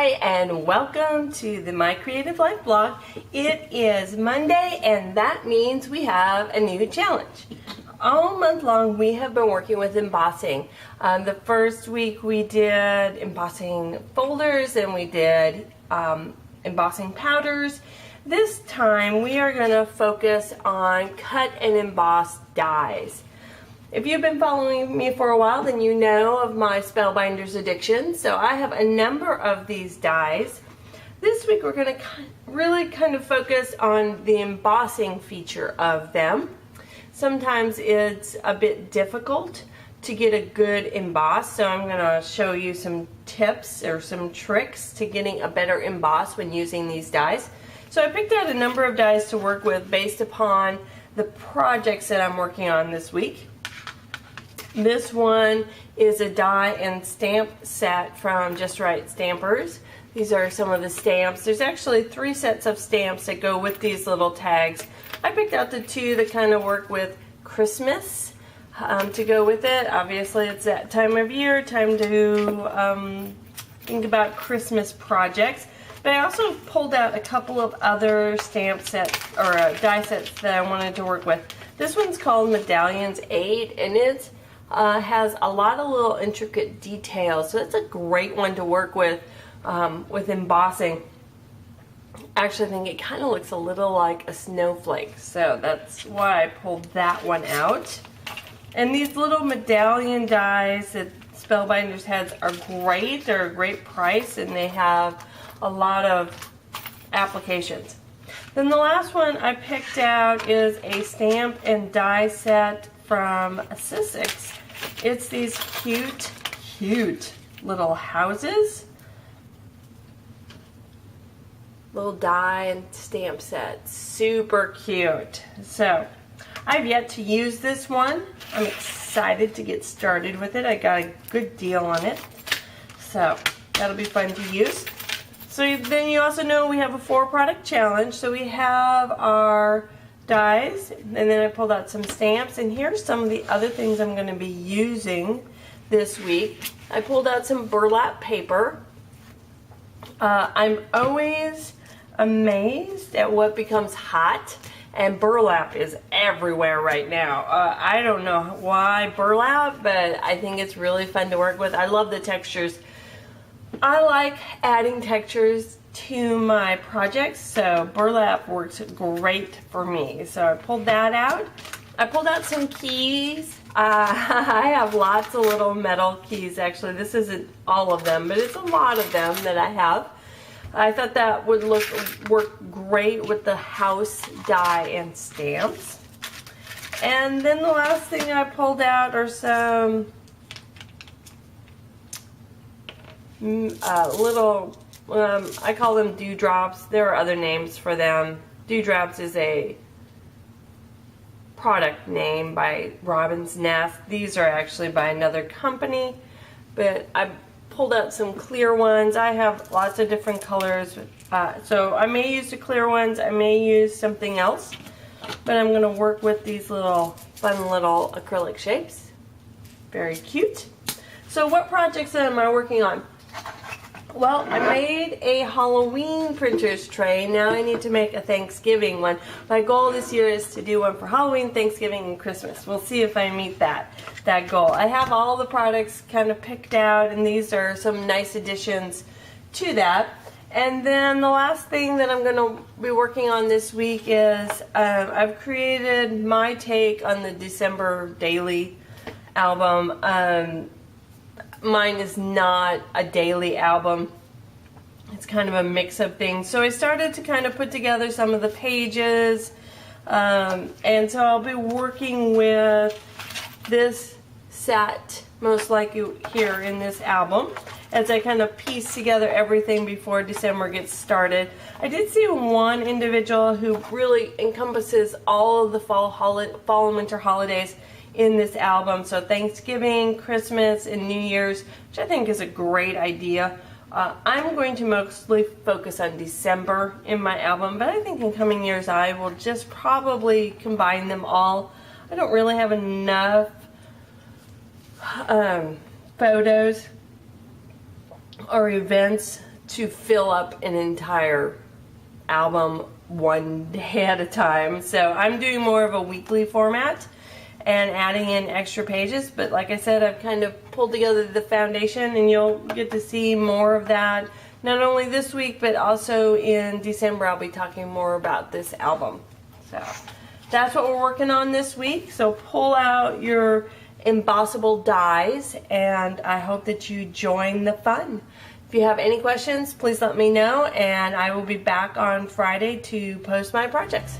Hi, and welcome to the My Creative Life blog. It is Monday, and that means we have a new challenge. All month long, we have been working with embossing. The first week we did embossing folders, and we did embossing powders. This time we are going to focus on cut and emboss dies. If you've been following me for a while, then you know of my Spellbinders addiction. So I have a number of these dies. This week we're going to really kind of focus on the embossing feature of them. Sometimes it's a bit difficult to get a good emboss, so I'm going to show you some tips or some tricks to getting a better emboss when using these dies. So I picked out a number of dies to work with based upon the projects that I'm working on this week. This one is a die and stamp set from Just Right Stampers. These are some of the stamps. There's actually 3 sets of stamps that go with these little tags. I picked out the 2 that kind of work with Christmas to go with it. Obviously it's that time of year, time to think about Christmas projects. But I also pulled out a couple of other stamp sets or die sets that I wanted to work with. This one's called Medallions 8, and it has a lot of little intricate details, so it's a great one to work with embossing. Actually, I think it kind of looks a little like a snowflake, so that's why I pulled that one out. And these little medallion dies that Spellbinders has are great. They're a great price, and they have a lot of applications. Then the last one I picked out is a stamp and die set from Sizzix. It's these cute little houses. Little die and stamp set. Super cute. So, I've yet to use this one. I'm excited to get started with it. I got a good deal on it. So, that'll be fun to use. So then you also know we have a 4-product challenge. So we have our dies, and then I pulled out some stamps, and here's some of the other things I'm going to be using this week. I pulled out some burlap paper. I'm always amazed at what becomes hot, and burlap is everywhere right now. I don't know why burlap, but I think it's really fun to work with. I love the textures. I like adding textures to my projects, so burlap works great for me. So I pulled that out. I pulled out some keys. I have lots of little metal keys. Actually, this isn't all of them, but it's a lot of them that I have. I thought that would work great with the house die and stamps. And then the last thing I pulled out are some little, I call them dewdrops. There are other names for them. Dewdrops is a product name by Robin's Nest. These are actually by another company, but I pulled out some clear ones. I have lots of different colors, so I may use the clear ones. I may use something else, but I'm going to work with these little fun little acrylic shapes. Very cute. So what projects am I working on? Well, I made a Halloween printer's tray. Now I need to make a Thanksgiving one. My goal this year is to do one for Halloween, Thanksgiving, and Christmas. We'll see if I meet that goal. I have all the products kind of picked out, and these are some nice additions to that. And then the last thing that I'm going to be working on this week is I've created my take on the December daily album. Mine is not a daily album. It's kind of a mix of things. So I started to kind of put together some of the pages. And so I'll be working with this set, most likely here in this album, as I kind of piece together everything before December gets started. I did see one individual who really encompasses all of the fall and winter holidays in this album. So Thanksgiving, Christmas, and New Year's, which I think is a great idea. I'm going to mostly focus on December in my album, but I think in coming years I will just probably combine them all. I don't really have enough photos or events to fill up an entire album one day at a time. So I'm doing more of a weekly format and adding in extra pages, but like I said, I've kind of pulled together the foundation, and you'll get to see more of that not only this week but also in December. I'll be talking more about this album. So that's what we're working on this week. So pull out your embossable dies, and I hope that you join the fun. If you have any questions, please let me know, and I will be back on Friday to post my projects.